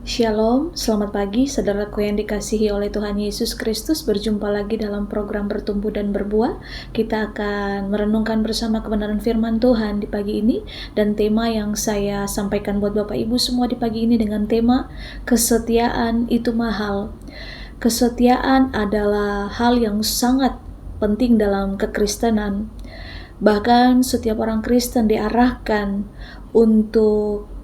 Shalom, selamat pagi saudaraku yang dikasihi oleh Tuhan Yesus Kristus. Berjumpa lagi dalam program Bertumbuh dan Berbuah. Kita akan merenungkan bersama kebenaran firman Tuhan di pagi ini. Dan tema yang saya sampaikan buat Bapak Ibu semua di pagi ini dengan tema kesetiaan itu mahal. Kesetiaan adalah hal yang sangat penting dalam kekristenan. Bahkan setiap orang Kristen diarahkan untuk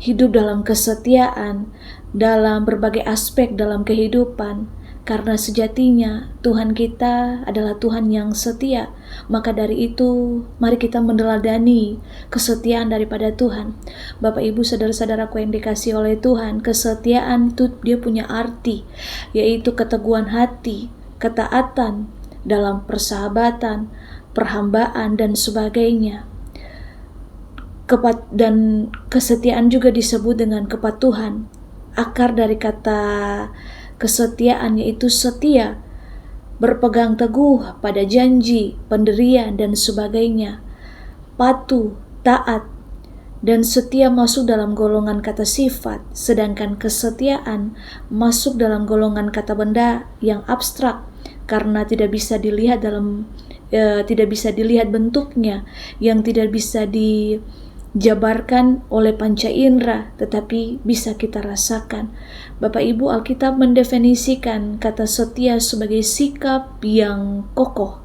hidup dalam kesetiaan dalam berbagai aspek dalam kehidupan, karena sejatinya Tuhan kita adalah Tuhan yang setia. Maka dari itu mari kita meneladani kesetiaan daripada Tuhan. Bapak Ibu saudara-saudaraku yang dikasihi oleh Tuhan, kesetiaan itu dia punya arti, yaitu keteguhan hati, ketaatan dalam persahabatan, perhambaan dan sebagainya. Dan kesetiaan juga disebut dengan kepatuhan. Akar dari kata kesetiaan yaitu setia, berpegang teguh pada janji, pendirian dan sebagainya. Patuh, taat, dan setia masuk dalam golongan kata sifat, sedangkan kesetiaan masuk dalam golongan kata benda yang abstrak karena tidak bisa dilihat bentuknya, yang tidak bisa dijabarkan oleh panca indera, tetapi bisa kita rasakan. Bapak Ibu, Alkitab mendefinisikan kata setia sebagai sikap yang kokoh,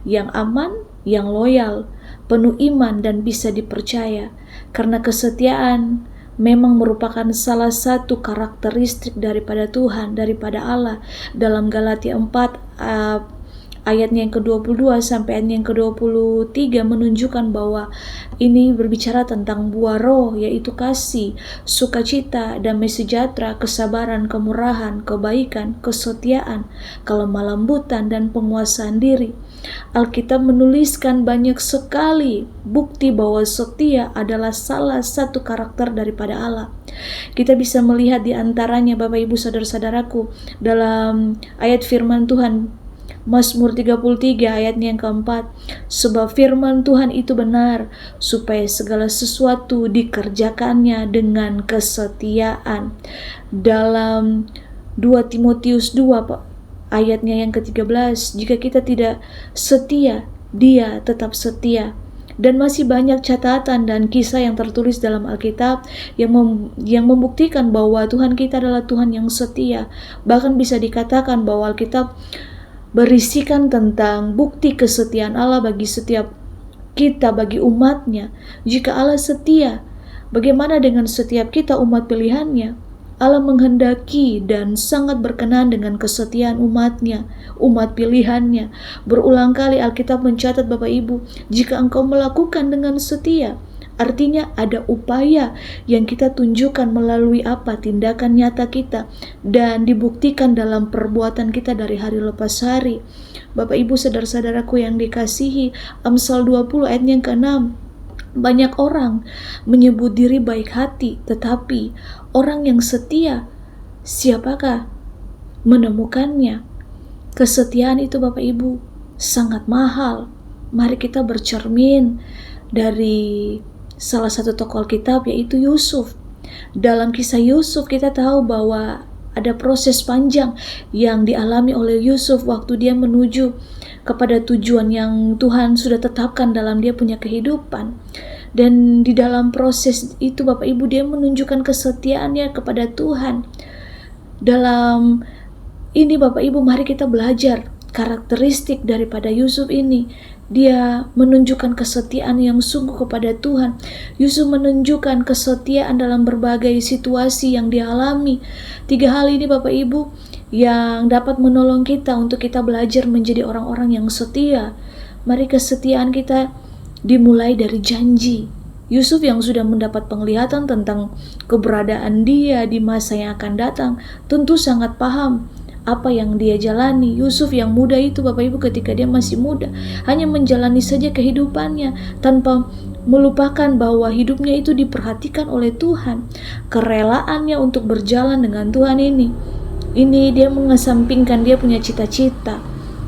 yang aman, yang loyal, penuh iman dan bisa dipercaya. Karena kesetiaan memang merupakan salah satu karakteristik daripada Tuhan, daripada Allah. Dalam Galatia 4 ayatnya yang ke-22 sampai ayatnya yang ke-23 menunjukkan bahwa ini berbicara tentang buah roh, yaitu kasih, sukacita, damai sejahtera, kesabaran, kemurahan, kebaikan, kesetiaan, kelemah lembutan, dan penguasaan diri. Alkitab menuliskan banyak sekali bukti bahwa setia adalah salah satu karakter daripada Allah. Kita bisa melihat di antaranya, Bapak Ibu saudara-saudaraku, dalam ayat firman Tuhan Mazmur 33 ayatnya yang keempat, sebab firman Tuhan itu benar, supaya segala sesuatu dikerjakannya dengan kesetiaan. Dalam 2 Timotius 2 ayatnya yang ke-13, jika kita tidak setia, dia tetap setia. Dan masih banyak catatan dan kisah yang tertulis dalam Alkitab yang membuktikan bahwa Tuhan kita adalah Tuhan yang setia. Bahkan bisa dikatakan bahwa Alkitab berisikan tentang bukti kesetiaan Allah bagi setiap kita, bagi umatnya. Jika Allah setia, bagaimana dengan setiap kita umat pilihannya? Allah menghendaki dan sangat berkenan dengan kesetiaan umatnya, umat pilihannya. Berulang kali Alkitab mencatat, Bapak Ibu, jika engkau melakukan dengan setia, artinya ada upaya yang kita tunjukkan melalui tindakan nyata kita, dan dibuktikan dalam perbuatan kita dari hari lepas hari. Bapak Ibu saudara-saudaraku yang dikasihi, Amsal 20 ayat yang ke-6, banyak orang menyebut diri baik hati, tetapi orang yang setia, siapakah menemukannya? Kesetiaan itu, Bapak Ibu, sangat mahal. Mari kita bercermin dari salah satu tokoh Alkitab, yaitu Yusuf. Dalam kisah Yusuf kita tahu bahwa ada proses panjang yang dialami oleh Yusuf waktu dia menuju kepada tujuan yang Tuhan sudah tetapkan dalam dia punya kehidupan. Dan di dalam proses itu, Bapak Ibu, dia menunjukkan kesetiaannya kepada Tuhan. Dalam ini, Bapak Ibu, mari kita belajar karakteristik daripada Yusuf ini. Dia menunjukkan kesetiaan yang sungguh kepada Tuhan. Yusuf menunjukkan kesetiaan dalam berbagai situasi yang dialami. 3 hal ini, Bapak Ibu, yang dapat menolong kita untuk kita belajar menjadi orang-orang yang setia. Mari kesetiaan kita dimulai dari janji. Yusuf yang sudah mendapat penglihatan tentang keberadaan dia di masa yang akan datang, tentu sangat paham apa yang dia jalani. Yusuf yang muda itu, Bapak Ibu, ketika dia masih muda, hanya menjalani saja kehidupannya tanpa melupakan bahwa hidupnya itu diperhatikan oleh Tuhan. Kerelaannya untuk berjalan dengan Tuhan ini dia mengesampingkan dia punya cita-cita.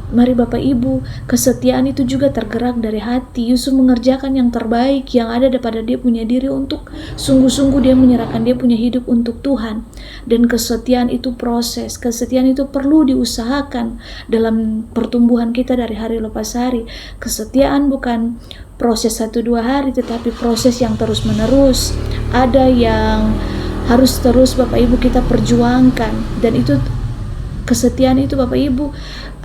Mari Bapak Ibu, kesetiaan itu juga tergerak dari hati. Yusuf mengerjakan yang terbaik yang ada daripada dia punya diri untuk sungguh-sungguh dia menyerahkan dia punya hidup untuk Tuhan. Dan kesetiaan itu proses, kesetiaan itu perlu diusahakan dalam pertumbuhan kita dari hari lepas hari. Kesetiaan bukan proses 1-2 hari, tetapi proses yang terus menerus. Ada yang harus terus Bapak Ibu kita perjuangkan, dan itu kesetiaan itu Bapak Ibu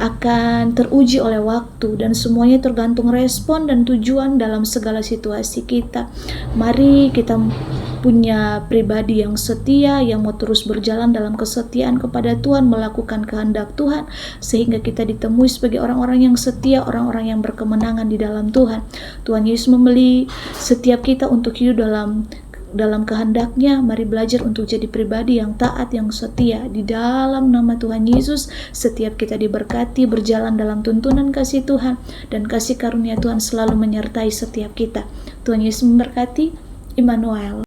akan teruji oleh waktu, dan semuanya tergantung respon dan tujuan dalam segala situasi kita. Mari kita punya pribadi yang setia, yang mau terus berjalan dalam kesetiaan kepada Tuhan, melakukan kehendak Tuhan, sehingga kita ditemui sebagai orang-orang yang setia, orang-orang yang berkemenangan di dalam Tuhan. Tuhan Yesus membeli setiap kita untuk hidup dalam kehendaknya. Mari belajar untuk jadi pribadi yang taat, yang setia. Di dalam nama Tuhan Yesus, setiap kita diberkati, berjalan dalam tuntunan kasih Tuhan, dan kasih karunia Tuhan selalu menyertai setiap kita. Tuhan Yesus memberkati. Immanuel.